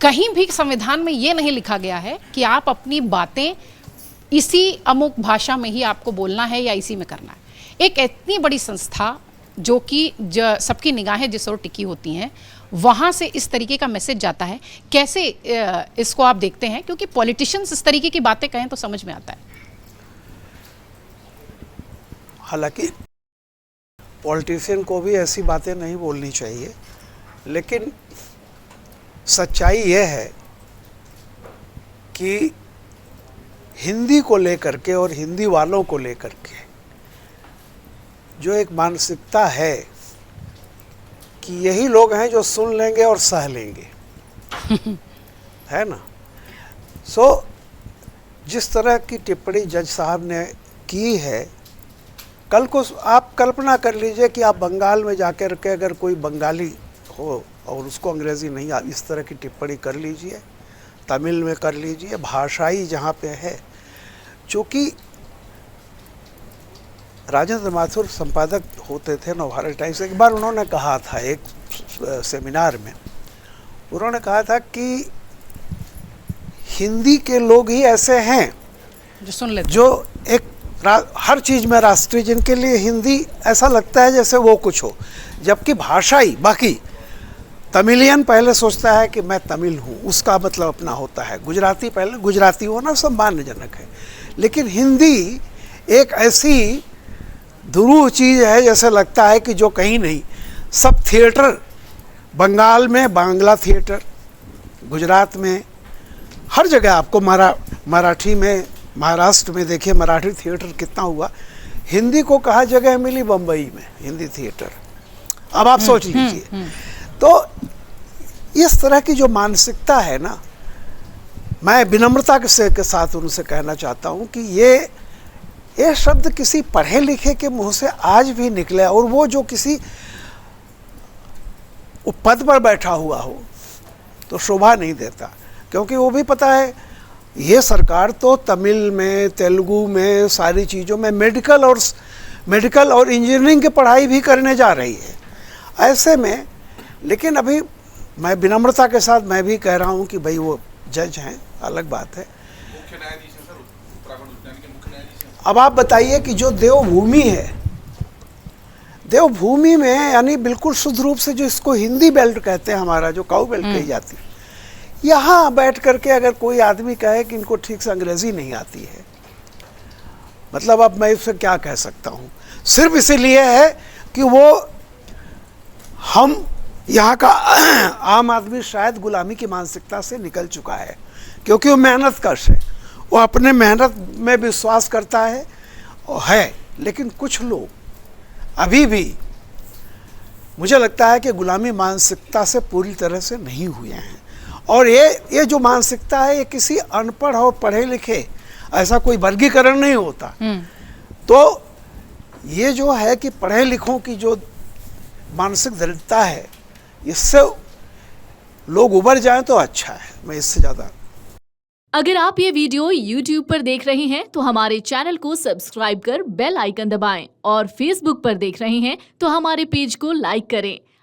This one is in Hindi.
कहीं भी संविधान में ये नहीं लिखा गया है कि आप अपनी बातें इसी अमुक भाषा में ही आपको बोलना है या इसी में करना है। एक इतनी बड़ी संस्था जो कि सबकी निगाहें जिस ओर टिकी होती हैं, वहाँ से इस तरीके का मैसेज जाता है, कैसे इसको आप देखते हैं? क्योंकि पॉलिटिशियंस इस तरीके की बातें कहें तो समझ में आता है। हालांकि पॉलिटिशियन को भी ऐसी बातें नहीं बोलनी चाहिए, लेकिन सच्चाई यह है कि हिंदी को लेकर के और हिंदी वालों को लेकर के जो एक मानसिकता है कि यही लोग हैं जो सुन लेंगे और सह लेंगे है ना। जिस तरह की टिप्पणी जज साहब ने की है, कल को आप कल्पना कर लीजिए कि आप बंगाल में जाकर के अगर कोई बंगाली हो और उसको अंग्रेज़ी नहीं आती, इस तरह की टिप्पणी कर लीजिए, तमिल में कर लीजिए, भाषाई जहाँ पे है। चूँकि राजेंद्र माथुर संपादक होते थे नवभारत टाइम्स, एक बार उन्होंने कहा था एक सेमिनार में, उन्होंने कहा था कि हिंदी के लोग ही ऐसे हैं जो सुन लेते, जो एक हर चीज़ में राष्ट्रीय, जिनके लिए हिंदी ऐसा लगता है जैसे वो कुछ हो, जबकि भाषाई बाकी तमिलियन पहले सोचता है कि मैं तमिल हूँ, उसका मतलब अपना होता है। गुजराती पहले गुजराती होना सम्मानजनक है, लेकिन हिंदी एक ऐसी ध्रुव चीज़ है जैसे लगता है कि जो कहीं नहीं। सब थिएटर, बंगाल में बांग्ला थिएटर, गुजरात में, हर जगह आपको मराठी में, महाराष्ट्र में देखिए मराठी थिएटर कितना हुआ। हिंदी को कहाँ जगह मिली? बम्बई में हिंदी थिएटर। अब आप सोच लीजिए। तो इस तरह की जो मानसिकता है ना, मैं विनम्रता के साथ उनसे कहना चाहता हूँ कि ये शब्द किसी पढ़े लिखे के मुंह से आज भी निकले, और वो जो किसी पद पर बैठा हुआ हो तो शोभा नहीं देता, क्योंकि वो भी पता है ये सरकार तो तमिल में, तेलुगु में, सारी चीज़ों में मेडिकल और इंजीनियरिंग की पढ़ाई भी करने जा रही है। ऐसे में लेकिन अभी मैं विनम्रता के साथ मैं भी कह रहा हूँ कि भाई वो जज हैं, अलग बात है। मुख्य न्यायाधीश हैं सर, उत्तराखंड उच्च न्यायालय के मुख्य न्यायाधीश हैं। अब आप बताइए कि जो देवभूमि है, देवभूमि में यानी बिल्कुल शुद्ध रूप से जो इसको हिंदी बेल्ट कहते हैं, हमारा जो काऊ बेल्ट कही जाती है, यहाँ बैठ करके अगर कोई आदमी कहे कि इनको ठीक से अंग्रेजी नहीं आती है, मतलब अब मैं इससे क्या कह सकता हूँ? सिर्फ इसीलिए है कि वो हम यहाँ का आम आदमी शायद गुलामी की मानसिकता से निकल चुका है, क्योंकि वो मेहनत कश है, वो अपने मेहनत में विश्वास करता है। लेकिन कुछ लोग अभी भी मुझे लगता है कि गुलामी मानसिकता से पूरी तरह से नहीं हुए हैं। और ये जो मानसिकता है, ये किसी अनपढ़ और पढ़े लिखे ऐसा कोई वर्गीकरण नहीं होता। तो ये जो है कि पढ़े लिखों की जो मानसिक दृढ़ता है, इससे लोग उबर जाएं तो अच्छा है। मैं इससे ज़्यादा। अगर आप ये वीडियो YouTube पर देख रहे हैं तो हमारे चैनल को सब्सक्राइब कर बेल आइकन दबाएं, और Facebook पर देख रहे हैं तो हमारे पेज को लाइक करें।